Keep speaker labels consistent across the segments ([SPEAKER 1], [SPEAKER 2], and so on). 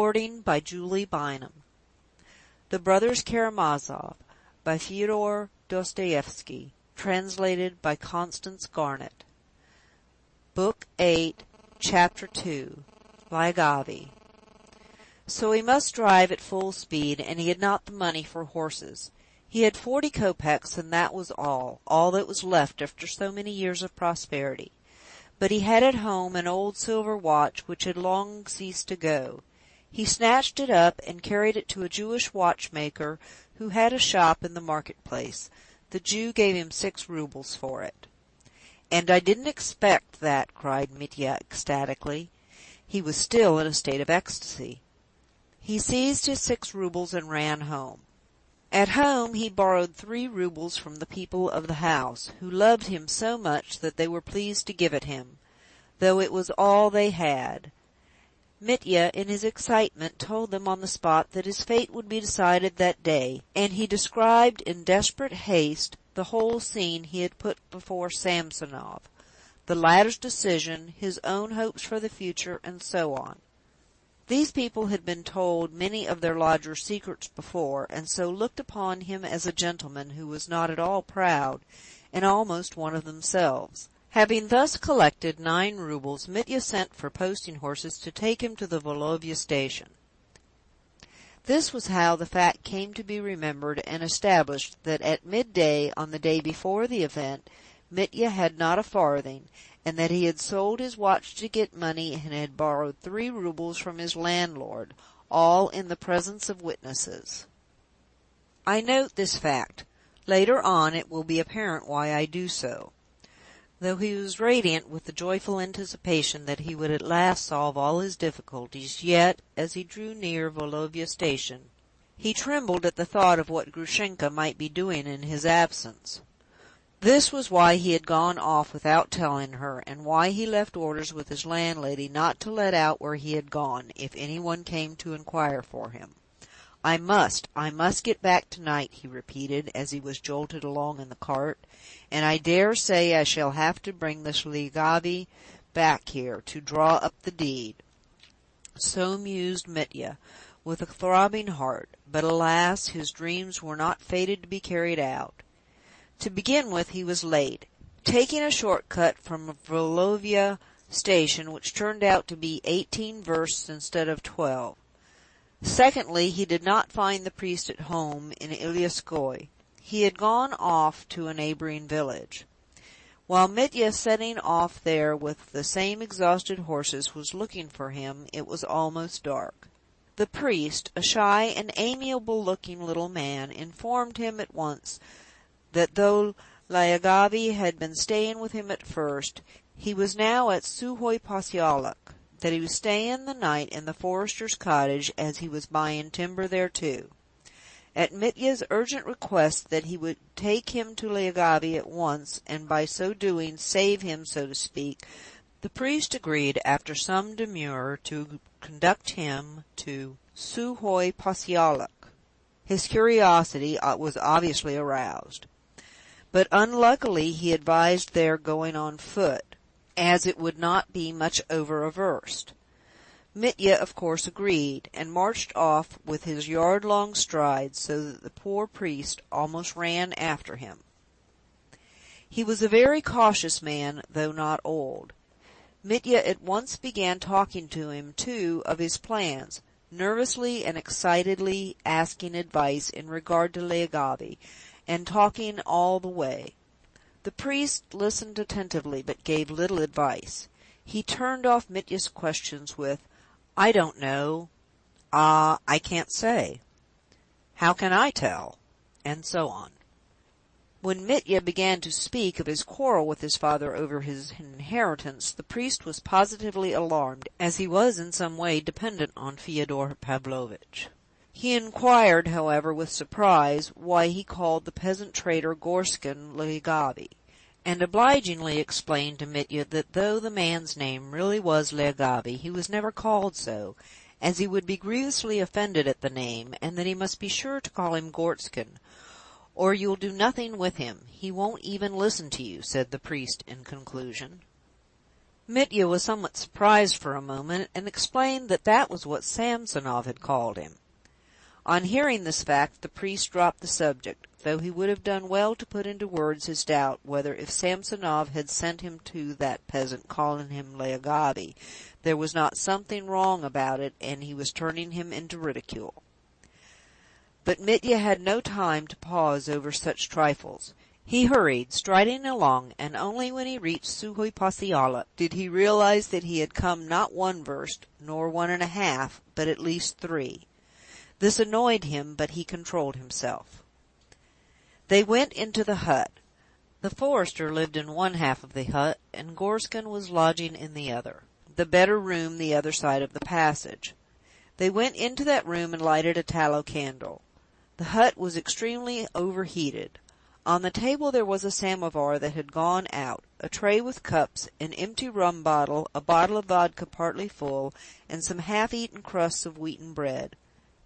[SPEAKER 1] The Brothers Karamazov, by Fyodor Dostoevsky, translated by Constance Garnett. Book 8, Chapter 2, Lyagavy. So he must drive at full speed, and he had not the money for horses. He had 40 kopecks, and that was all that was left after so many years of prosperity. But he had at home an old silver watch which had long ceased to go. He snatched it up and carried it to a Jewish watchmaker who had a shop in the market-place. The Jew gave him 6 roubles for it. "And I didn't expect that!" cried Mitya ecstatically. He was still in a state of ecstasy. He seized his 6 roubles and ran home. At home he borrowed 3 roubles from the people of the house, who loved him so much that they were pleased to give it him, though it was all they had. Mitya, in his excitement, told them on the spot that his fate would be decided that day, and he described in desperate haste the whole scene he had put before Samsonov, the latter's decision, his own hopes for the future, and so on. These people had been told many of their lodger's secrets before, and so looked upon him as a gentleman who was not at all proud, and almost one of themselves. Having thus collected 9 roubles, Mitya sent for posting horses to take him to the Volovya station. This was how the fact came to be remembered and established that at midday on the day before the event Mitya had not a farthing, and that he had sold his watch to get money and had borrowed 3 roubles from his landlord, all in the presence of witnesses. I note this fact. Later on it will be apparent why I do so. Though he was radiant with the joyful anticipation that he would at last solve all his difficulties, yet, as he drew near Volovya station, he trembled at the thought of what Grushenka might be doing in his absence. This was why he had gone off without telling her, and why he left orders with his landlady not to let out where he had gone, if anyone came to inquire for him. I must get back tonight," he repeated, as he was jolted along in the cart, "and I dare say I shall have to bring this Lyagavy back here, to draw up the deed." So mused Mitya, with a throbbing heart, but alas, his dreams were not fated to be carried out. To begin with, he was late, taking a short cut from Volovya station, which turned out to be 18 versts instead of 12. Secondly, he did not find the priest at home in Ilyaskoye. He had gone off to a neighboring village. While Mitya, setting off there with the same exhausted horses, was looking for him, it was almost dark. The priest, a shy and amiable-looking little man, informed him at once that though Lyagavy had been staying with him at first, he was now at Suhoy Posyolok, that he was staying the night in the forester's cottage, as he was buying timber there too. At Mitya's urgent request that he would take him to Lyagavy at once, and by so doing save him, so to speak, the priest agreed, after some demur, to conduct him to Suhoy Posyolok. His curiosity was obviously aroused. But unluckily he advised their going on foot, as it would not be much over a verst. Mitya, of course, agreed, and marched off with his yard-long strides, so that the poor priest almost ran after him. He was a very cautious man, though not old. Mitya at once began talking to him, too, of his plans, nervously and excitedly asking advice in regard to Lyagavy, and talking all the way. The priest listened attentively, but gave little advice. He turned off Mitya's questions with, "I don't know," "I can't say," "How can I tell?" and so on. When Mitya began to speak of his quarrel with his father over his inheritance, the priest was positively alarmed, as he was in some way dependent on Fyodor Pavlovitch. He inquired, however, with surprise, why he called the peasant trader Gorskin Lyagavy, and obligingly explained to Mitya that though the man's name really was Lyagavy, he was never called so, as he would be grievously offended at the name, and that he must be sure to call him Gorskin, or you'll do nothing with him. He won't even listen to you," said the priest in conclusion. Mitya was somewhat surprised for a moment, and explained that that was what Samsonov had called him. On hearing this fact, the priest dropped the subject, though he would have done well to put into words his doubt whether, if Samsonov had sent him to that peasant calling him Leogabi, there was not something wrong about it, and he was turning him into ridicule. But Mitya had no time to pause over such trifles. He hurried, striding along, and only when he reached Suhoi Pasiala did he realize that he had come not 1 verst, nor 1.5, but at least 3. This annoyed him, but he controlled himself. They went into the hut. The forester lived in one half of the hut, and Gorskin was lodging in the other, the better room the other side of the passage. They went into that room and lighted a tallow candle. The hut was extremely overheated. On the table there was a samovar that had gone out, a tray with cups, an empty rum bottle, a bottle of vodka partly full, and some half-eaten crusts of wheaten bread.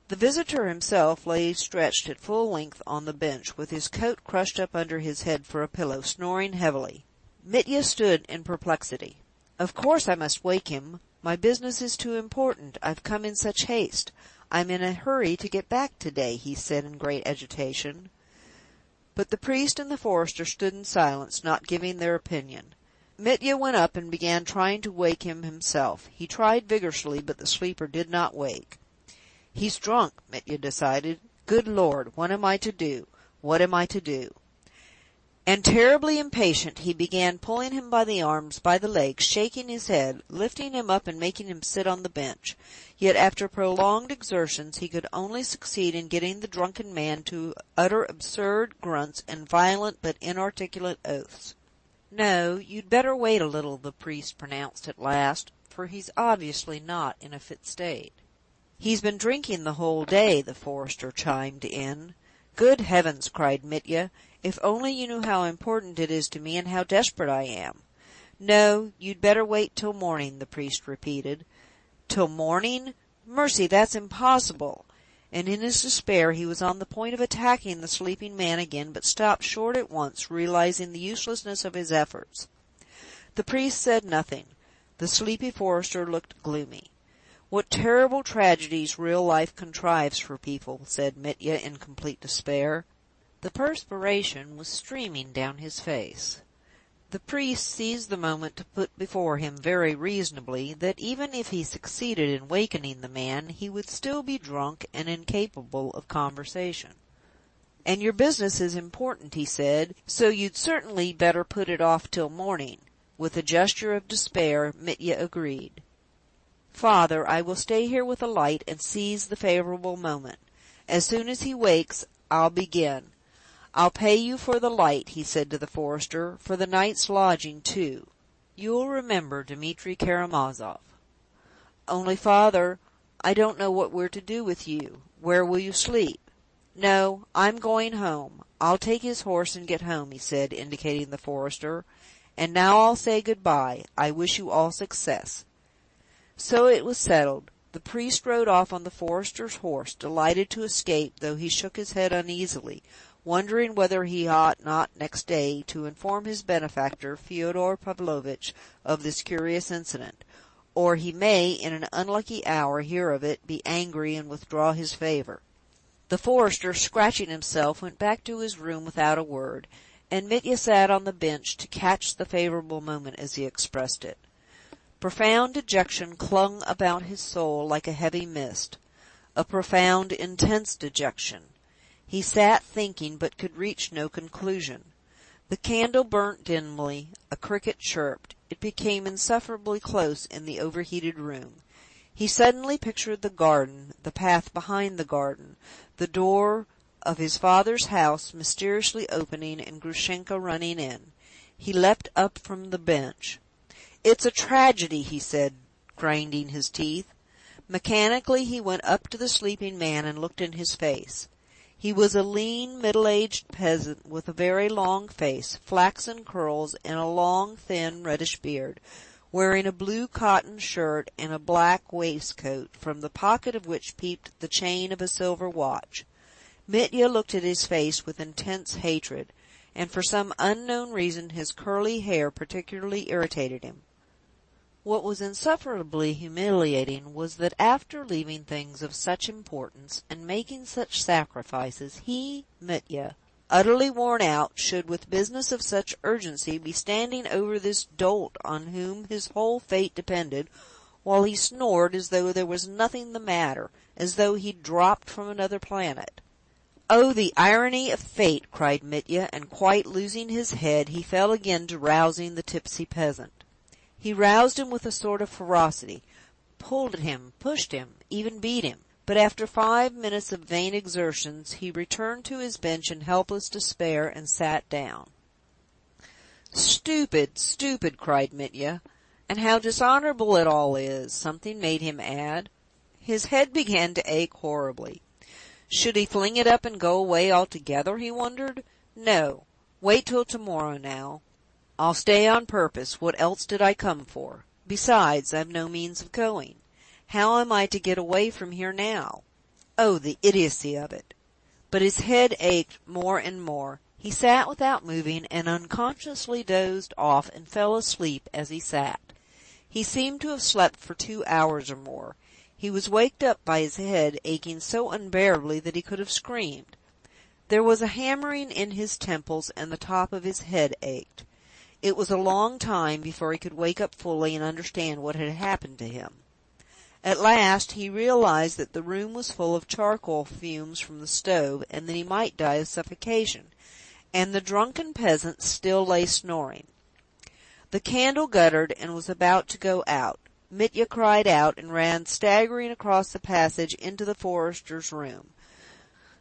[SPEAKER 1] The visitor himself lay stretched at full length on the bench, with his coat crushed up under his head for a pillow, snoring heavily. Mitya stood in perplexity. "Of course I must wake him. My business is too important. I've come in such haste. I'm in a hurry to get back today," he said in great agitation. But the priest and the forester stood in silence, not giving their opinion. Mitya went up and began trying to wake him himself. He tried vigorously, but the sleeper did not wake. "He's drunk," Mitya decided. "Good Lord, what am I to do? What am I to do?" And terribly impatient, he began pulling him by the arms, by the legs, shaking his head, lifting him up and making him sit on the bench. Yet after prolonged exertions he could only succeed in getting the drunken man to utter absurd grunts and violent but inarticulate oaths. "No, you'd better wait a little," the priest pronounced at last, "for he's obviously not in a fit state." "He's been drinking the whole day," the forester chimed in. "Good heavens!" cried Mitya. "If only you knew how important it is to me and how desperate I am." "No, you'd better wait till morning," the priest repeated. "Till morning? Mercy, that's impossible!" And in his despair he was on the point of attacking the sleeping man again, but stopped short at once, realizing the uselessness of his efforts. The priest said nothing. The sleepy forester looked gloomy. "What terrible tragedies real life contrives for people," said Mitya in complete despair. The perspiration was streaming down his face. The priest seized the moment to put before him very reasonably that even if he succeeded in wakening the man, he would still be drunk and incapable of conversation. "And your business is important," he said, "so you'd certainly better put it off till morning." With a gesture of despair, Mitya agreed. "Father, I will stay here with a light and seize the favorable moment. As soon as he wakes, I'll begin. I'll pay you for the light," he said to the forester, "for the night's lodging, too. You'll remember Dmitri Karamazov." "Only, Father, I don't know what we're to do with you. Where will you sleep?" "No, I'm going home. I'll take his horse and get home," he said, indicating the forester. "And now I'll say good-bye. I wish you all success." So it was settled. The priest rode off on the forester's horse, delighted to escape, though he shook his head uneasily, wondering whether he ought not next day to inform his benefactor, Fyodor Pavlovitch, of this curious incident, or he may, in an unlucky hour, hear of it, be angry, and withdraw his favor. The forester, scratching himself, went back to his room without a word, and Mitya sat on the bench to catch the favorable moment, as he expressed it. Profound dejection clung about his soul like a heavy mist, a profound, intense dejection. He sat thinking, but could reach no conclusion. The candle burnt dimly, a cricket chirped. It became insufferably close in the overheated room. He suddenly pictured the garden, the path behind the garden, the door of his father's house mysteriously opening and Grushenka running in. He leapt up from the bench. "It's a tragedy," he said, grinding his teeth. Mechanically he went up to the sleeping man and looked in his face. He was a lean, middle-aged peasant with a very long face, flaxen curls, and a long, thin, reddish beard, wearing a blue cotton shirt and a black waistcoat, from the pocket of which peeped the chain of a silver watch. Mitya looked at his face with intense hatred, and for some unknown reason his curly hair particularly irritated him. What was insufferably humiliating was that after leaving things of such importance and making such sacrifices, he, Mitya, utterly worn out, should with business of such urgency be standing over this dolt on whom his whole fate depended, while he snored as though there was nothing the matter, as though he'd dropped from another planet. "Oh, the irony of fate!" cried Mitya, and quite losing his head, he fell again to rousing the tipsy peasant. He roused him with a sort of ferocity, pulled at him, pushed him, even beat him. But after 5 minutes of vain exertions, he returned to his bench in helpless despair and sat down. "Stupid, stupid!" cried Mitya. "And how dishonorable it all is!" Something made him add. His head began to ache horribly. Should he fling it up and go away altogether, he wondered? No. Wait till tomorrow now. I'll stay on purpose. What else did I come for? Besides, I've no means of going. How am I to get away from here now? Oh, the idiocy of it! But his head ached more and more. He sat without moving, and unconsciously dozed off and fell asleep as he sat. He seemed to have slept for 2 hours or more. He was waked up by his head aching so unbearably that he could have screamed. There was a hammering in his temples, and the top of his head ached. It was a long time before he could wake up fully and understand what had happened to him. At last he realized that the room was full of charcoal fumes from the stove, and that he might die of suffocation, and the drunken peasant still lay snoring. The candle guttered and was about to go out. Mitya cried out and ran staggering across the passage into the forester's room.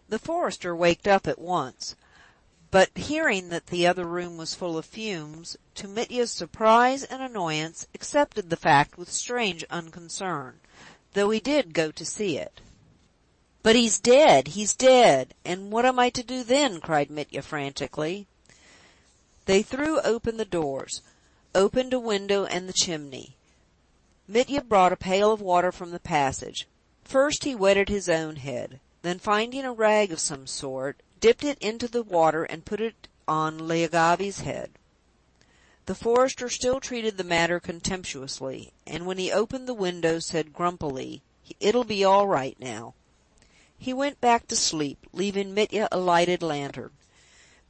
[SPEAKER 1] The forester waked up at once, but hearing that the other room was full of fumes, to Mitya's surprise and annoyance, accepted the fact with strange unconcern, though he did go to see it. "But he's dead! He's dead! And what am I to do then?" cried Mitya frantically. They threw open the doors, opened a window and the chimney. Mitya brought a pail of water from the passage. First he wetted his own head, then finding a rag of some sort, dipped it into the water and put it on Lyagavy's head. The forester still treated the matter contemptuously, and when he opened the window said grumpily, "It'll be all right now." He went back to sleep, leaving Mitya a lighted lantern.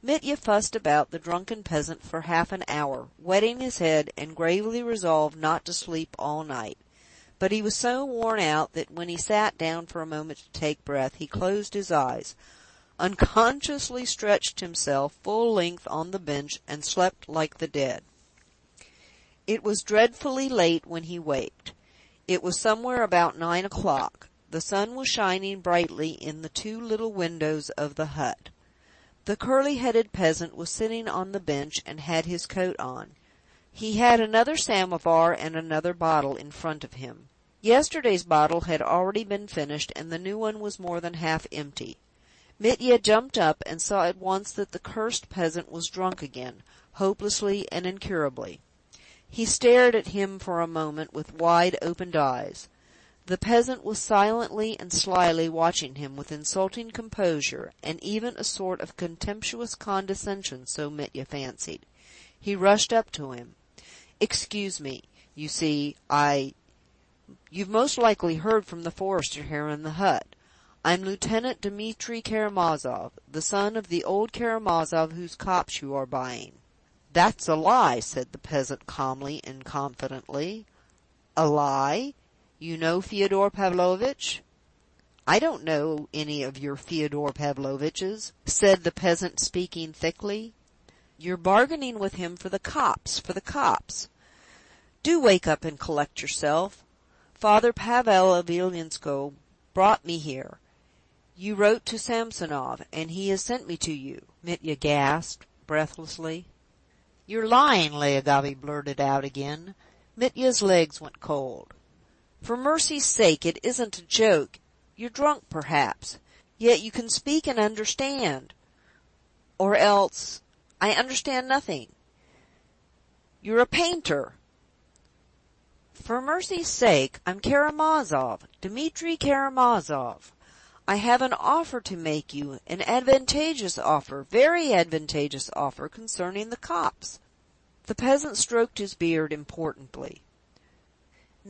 [SPEAKER 1] Mitya fussed about the drunken peasant for half an hour, wetting his head, and gravely resolved not to sleep all night. But he was so worn out that when he sat down for a moment to take breath, he closed his eyes, unconsciously stretched himself full length on the bench, and slept like the dead. It was dreadfully late when he waked. It was somewhere about 9 o'clock. The sun was shining brightly in the 2 little windows of the hut. The curly-headed peasant was sitting on the bench and had his coat on. He had another samovar and another bottle in front of him. Yesterday's bottle had already been finished, and the new one was more than half empty. Mitya jumped up and saw at once that the cursed peasant was drunk again, hopelessly and incurably. He stared at him for a moment with wide-opened eyes. The peasant was silently and slyly watching him with insulting composure, and even a sort of contemptuous condescension, so Mitya fancied. He rushed up to him. "Excuse me, you see, You've most likely heard from the forester here in the hut. I'm Lieutenant Dmitri Karamazov, the son of the old Karamazov whose copse you are buying." "That's a lie," said the peasant calmly and confidently. "A lie? You know Fyodor Pavlovitch?" "I don't know any of your Fyodor Pavlovitches," said the peasant, speaking thickly. "You're bargaining with him for the copse. Do wake up and collect yourself. Father Pavel of Ilyinskoe brought me here. You wrote to Samsonov, and he has sent me to you," Mitya gasped breathlessly. "You're lying," Lyagavy blurted out again. Mitya's legs went cold. "For mercy's sake, it isn't a joke. You're drunk, perhaps. Yet you can speak and understand. Or else, I understand nothing. You're a painter." "For mercy's sake, I'm Karamazov, Dmitri Karamazov. I have an offer to make you, an advantageous offer, very advantageous offer concerning the copse." The peasant stroked his beard importantly.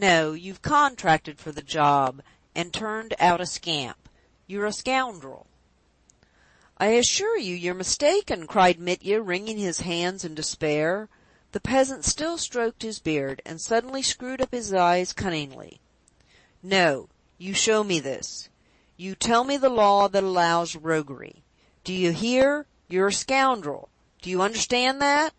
[SPEAKER 1] No, you've contracted for the job, and turned out a scamp. You're a scoundrel." "I assure you you're mistaken," cried Mitya, wringing his hands in despair. The peasant still stroked his beard, and suddenly screwed up his eyes cunningly. "No, you show me this. You tell me the law that allows roguery. Do you hear? You're a scoundrel. Do you understand that?"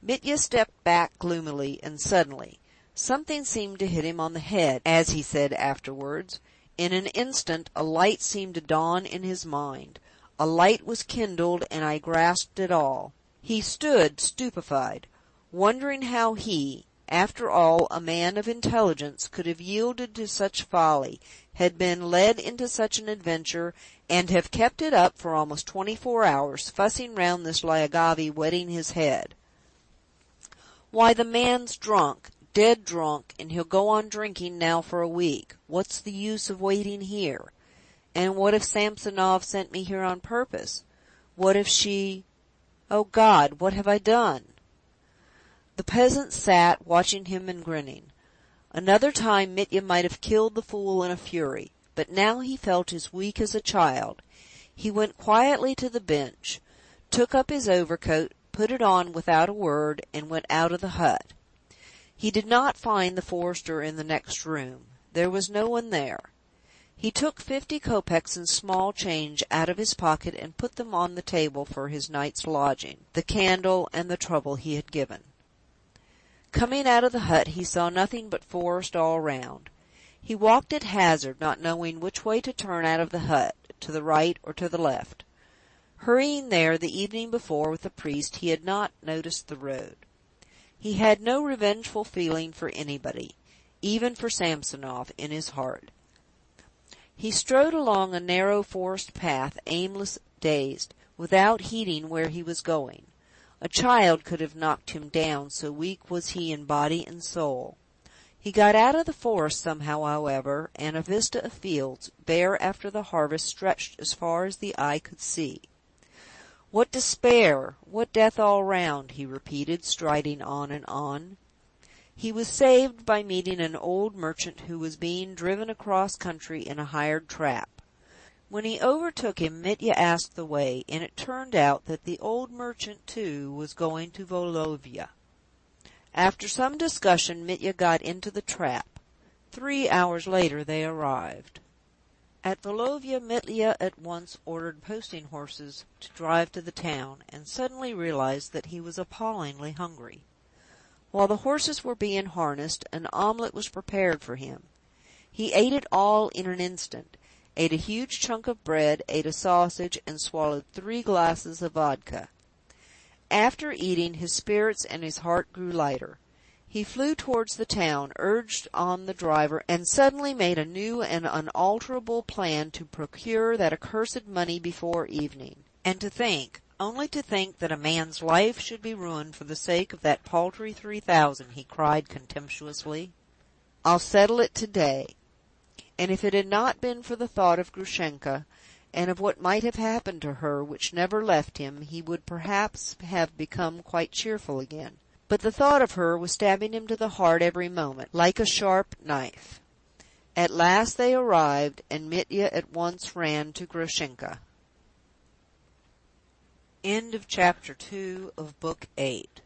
[SPEAKER 1] Mitya stepped back gloomily, and suddenly something seemed to hit him on the head, as he said afterwards. In an instant a light seemed to dawn in his mind. A light was kindled, and I grasped it all. He stood stupefied, wondering how he, after all a man of intelligence, could have yielded to such folly, had been led into such an adventure, and have kept it up for almost 24 hours, fussing round this Lyagavy wetting his head. "Why, the man's drunk, dead drunk, and he'll go on drinking now for a week. What's the use of waiting here? And what if Samsonov sent me here on purpose? What if she... Oh, God, what have I done?" The peasant sat, watching him and grinning. Another time Mitya might have killed the fool in a fury, but now he felt as weak as a child. He went quietly to the bench, took up his overcoat, put it on without a word, and went out of the hut. He did not find the forester in the next room. There was no one there. He took 50 kopecks in small change out of his pocket and put them on the table for his night's lodging, the candle, and the trouble he had given. Coming out of the hut, he saw nothing but forest all round. He walked at hazard, not knowing which way to turn out of the hut, to the right or to the left. Hurrying there the evening before with the priest, he had not noticed the road. He had no revengeful feeling for anybody, even for Samsonov, in his heart. He strode along a narrow forest path, aimless, dazed, without heeding where he was going. A child could have knocked him down, so weak was he in body and soul. He got out of the forest somehow, however, and a vista of fields, bare after the harvest, stretched as far as the eye could see. "What despair! What death all round!" he repeated, striding on and on. He was saved by meeting an old merchant who was being driven across country in a hired trap. When he overtook him, Mitya asked the way, and it turned out that the old merchant, too, was going to Volovya. After some discussion, Mitya got into the trap. 3 hours later they arrived. At Volovya, Mitya at once ordered posting horses to drive to the town, and suddenly realized that he was appallingly hungry. While the horses were being harnessed, an omelette was prepared for him. He ate it all in an instant, ate a huge chunk of bread, ate a sausage, and swallowed 3 glasses of vodka. After eating, his spirits and his heart grew lighter. He flew towards the town, urged on the driver, and suddenly made a new and unalterable plan to procure that accursed money before evening. And to think, only to think that a man's life should be ruined for the sake of that paltry 3,000, he cried contemptuously. "I'll settle it today." And if it had not been for the thought of Grushenka, and of what might have happened to her, which never left him, he would perhaps have become quite cheerful again. But the thought of her was stabbing him to the heart every moment, like a sharp knife. At last they arrived, and Mitya at once ran to Grushenka. End of Chapter 2 of Book 8.